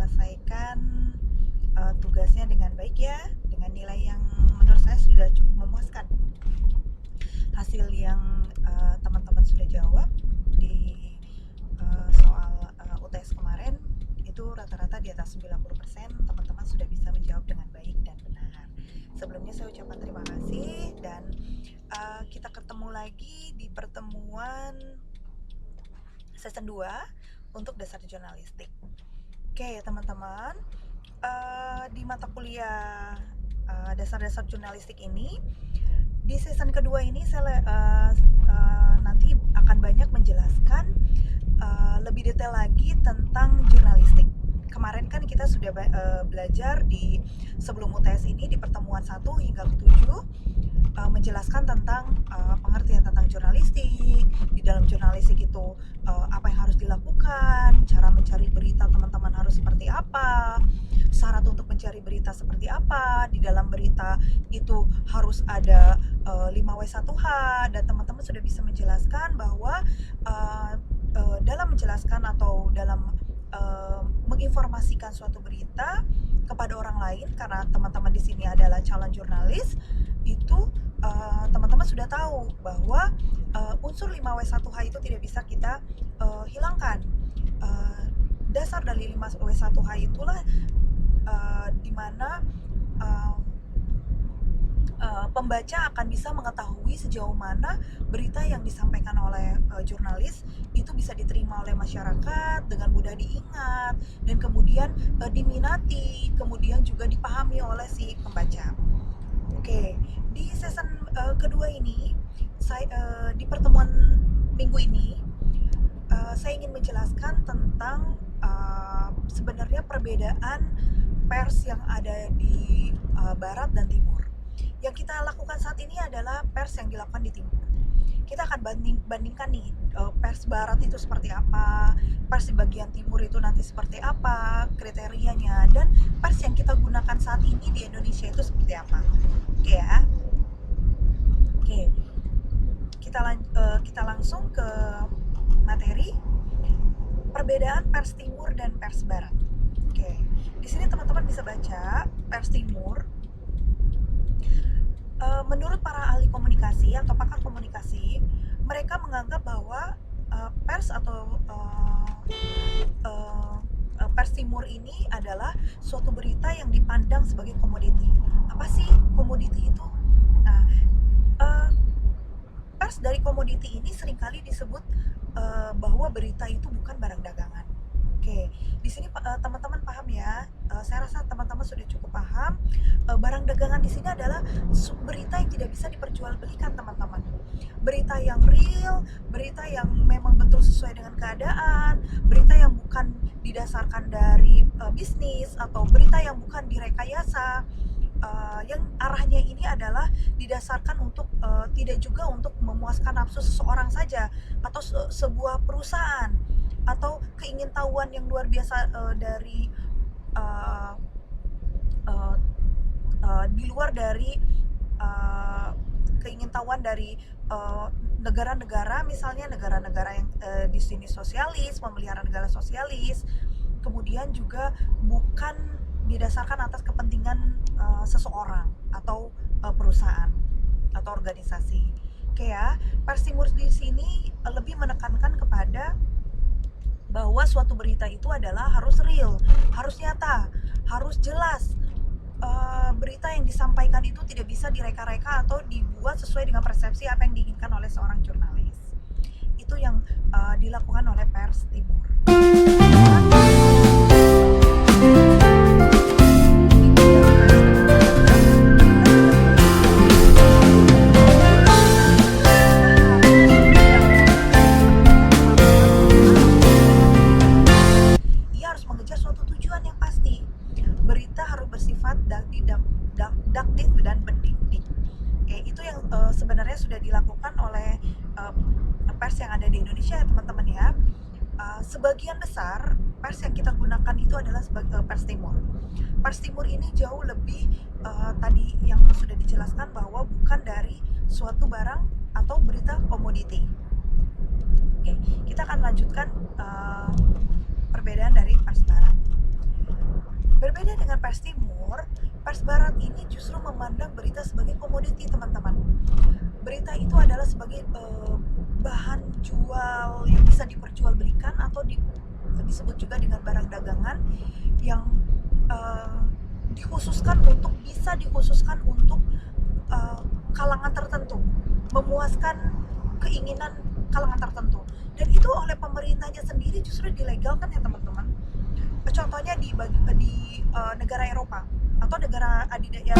menyelesaikan tugasnya dengan baik ya, dengan nilai yang menurut saya sudah cukup memuaskan. Hasil yang teman-teman sudah jawab di soal UTS kemarin itu rata-rata di atas 90%, teman-teman sudah bisa menjawab dengan baik dan benar. Sebelumnya saya ucapkan terima kasih dan kita ketemu lagi di pertemuan season 2 untuk dasar jurnalistik. Oke teman-teman, di mata kuliah dasar-dasar jurnalistik ini, di season kedua ini saya nanti akan banyak menjelaskan lebih detail lagi tentang jurnalistik. Kemarin kan kita sudah belajar di sebelum UTS ini di pertemuan 1 hingga ke-7 menjelaskan tentang pengertian tentang jurnalistik. Di dalam jurnalistik itu apa yang harus dilakukan, cara mencari berita teman-teman harus seperti apa, syarat untuk mencari berita seperti apa, di dalam berita itu harus ada 5W1H, dan teman-teman sudah bisa menjelaskan bahwa dalam menjelaskan atau dalam menginformasikan suatu berita kepada orang lain, karena teman-teman di sini adalah calon jurnalis, itu teman-teman sudah tahu bahwa unsur 5W1H itu tidak bisa kita hilangkan. Dasar dari 5W1H itulah dimana pembaca akan bisa mengetahui sejauh mana berita yang disampaikan oleh jurnalis itu bisa diterima oleh masyarakat, dengan mudah diingat, dan kemudian diminati, kemudian juga dipahami oleh si pembaca. Oke, di season kedua ini, di pertemuan minggu ini, saya ingin menjelaskan tentang sebenarnya perbedaan pers yang ada di barat dan timur. Yang kita lakukan saat ini adalah pers yang dilakukan di timur. Kita akan bandingkan nih, pers barat itu seperti apa, pers di bagian timur itu nanti seperti apa kriterianya, dan pers yang kita gunakan saat ini di Indonesia itu seperti apa. Oke ya. Oke. Kita langsung ke materi perbedaan pers timur dan pers barat. Oke. Di sini teman-teman bisa baca pers timur. Menurut para ahli komunikasi atau pakar komunikasi, mereka menganggap bahwa pers atau pers timur ini adalah suatu berita yang dipandang sebagai komoditi. Apa sih komoditi itu? Nah, pers dari komoditi ini seringkali disebut bahwa berita itu bukan barang dagangan. Oke, di sini teman-teman paham ya. Saya rasa teman-teman sudah cukup paham. Barang dagangan di sini adalah berita yang tidak bisa diperjualbelikan, teman-teman. Berita yang real, berita yang memang betul sesuai dengan keadaan, berita yang bukan didasarkan dari bisnis, atau berita yang bukan direkayasa. Yang arahnya ini adalah didasarkan untuk tidak juga untuk memuaskan nafsu seseorang saja, atau sebuah perusahaan, atau keingintahuan yang luar biasa dari di luar dari keingintahuan dari negara-negara, misalnya negara-negara yang di sini sosialis, memelihara negara sosialis, kemudian juga bukan didasarkan atas kepentingan seseorang atau perusahaan atau organisasi. Oke ya, pers timur di sini lebih menekankan kepada bahwa suatu berita itu adalah harus real, harus nyata, harus jelas. Berita yang disampaikan itu tidak bisa direka-reka atau dibuat sesuai dengan persepsi apa yang diinginkan oleh seorang jurnalis. Itu yang dilakukan oleh pers timur. Didaktif dan pendidik. Itu yang sebenarnya sudah dilakukan oleh pers yang ada di Indonesia ya teman-teman ya. Sebagian besar pers yang kita gunakan itu adalah sebagai pers timur. Pers timur ini jauh lebih tadi yang sudah dijelaskan bahwa bukan dari suatu barang atau berita komoditi. Oke, kita akan lanjutkan perbedaan dari pers barat. Berbeda dengan pers timur, pers barat ini justru memandang berita sebagai komoditi, teman-teman. Berita itu adalah sebagai bahan jual yang bisa diperjualbelikan atau disebut juga dengan barang dagangan yang dikhususkan untuk kalangan tertentu, memuaskan keinginan kalangan tertentu, dan itu oleh pemerintahnya sendiri justru dilegalkan ya teman-teman. Contohnya di negara Eropa atau negara adidaya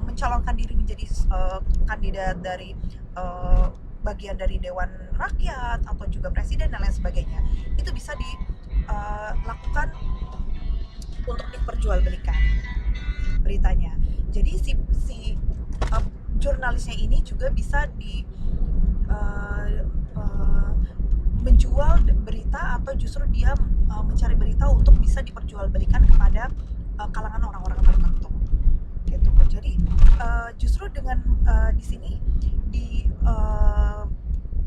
mencalonkan diri menjadi kandidat dari bagian dari Dewan Rakyat atau juga presiden dan lain sebagainya, itu bisa dilakukan untuk diperjualbelikan beritanya. Jadi si jurnalisnya ini juga bisa menjual berita atau justru dia mencari berita untuk bisa diperjualbelikan kepada kalangan orang-orang tertentu gitu. Jadi justru dengan di sini di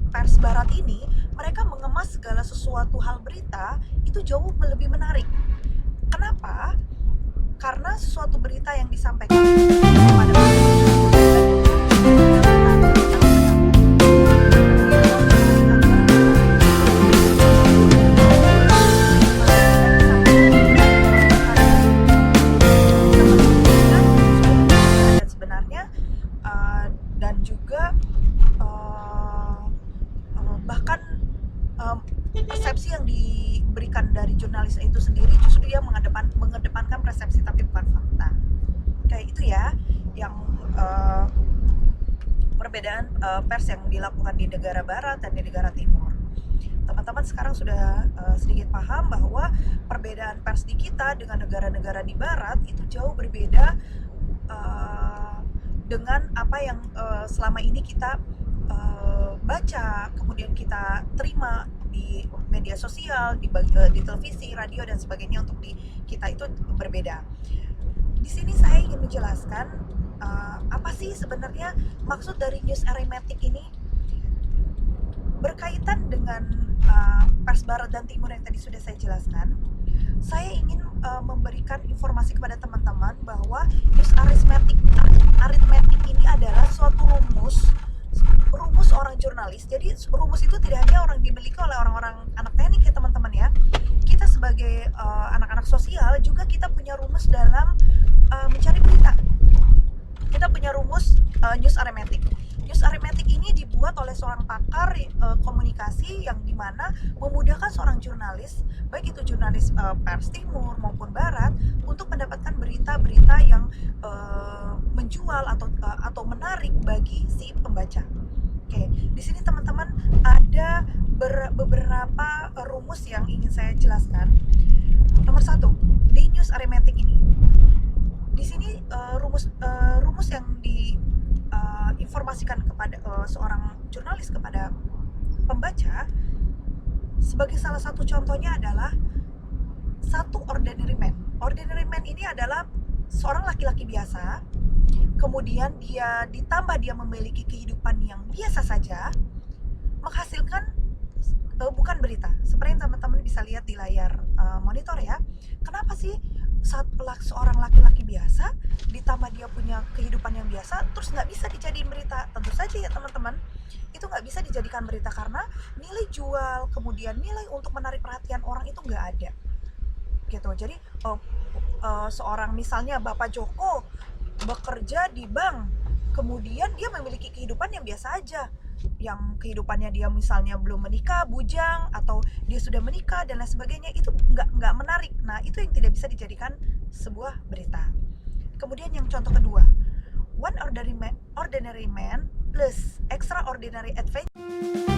pers barat ini mereka mengemas segala sesuatu hal berita itu jauh lebih menarik. Kenapa? Karena sesuatu berita yang disampaikan kepada dan juga bahkan persepsi yang diberikan dari jurnalis itu sendiri justru dia mengedepankan persepsi tapi bukan fakta. Kayak itu ya yang perbedaan pers yang dilakukan di negara barat dan di negara timur. Teman-teman sekarang sudah sedikit paham bahwa perbedaan pers di kita dengan negara-negara di barat itu jauh berbeda dengan apa yang selama ini kita baca, kemudian kita terima di media sosial, di televisi, radio dan sebagainya. Untuk di kita itu berbeda. Di sini saya ingin menjelaskan apa sih sebenarnya maksud dari news arithmetic ini berkaitan dengan pers barat dan timur yang tadi sudah saya jelaskan. Saya ingin memberikan informasi kepada teman-teman bahwa news arithmetic ini adalah suatu rumus orang jurnalis. Jadi rumus itu tidak hanya dimiliki oleh orang-orang anak teknik ya teman-teman ya. Kita sebagai anak-anak sosial juga kita punya rumus dalam mencari berita. Kita punya rumus news arithmetic. News arithmetic ini dibuat oleh seorang pakar komunikasi yang dimana memudahkan seorang jurnalis, baik itu jurnalis pers timur maupun barat, untuk mendapatkan berita-berita yang menjual atau menarik bagi si pembaca. Oke, di sini teman-teman ada beberapa rumus yang ingin saya jelaskan. Nomor 1, di news arithmetic ini, di sini rumus yang diinformasikan kepada seorang jurnalis kepada pembaca, sebagai salah satu contohnya adalah satu ordinary man. Ordinary man ini adalah seorang laki-laki biasa, kemudian dia memiliki kehidupan yang biasa saja, menghasilkan bukan berita. Seperti yang teman-teman bisa lihat di layar monitor ya. Kenapa sih seorang laki-laki biasa ditambah dia punya kehidupan yang biasa terus nggak bisa dijadiin berita? Tentu saja ya teman-teman, itu nggak bisa dijadikan berita karena nilai jual, kemudian nilai untuk menarik perhatian orang itu nggak ada gitu. Jadi seorang misalnya Bapak Joko bekerja di bank, kemudian dia memiliki kehidupan yang biasa aja, yang kehidupannya dia misalnya belum menikah, bujang, atau dia sudah menikah dan lain sebagainya, itu nggak menarik. Nah, itu yang tidak bisa dijadikan sebuah berita. Kemudian yang contoh kedua, one ordinary man plus extraordinary adventure.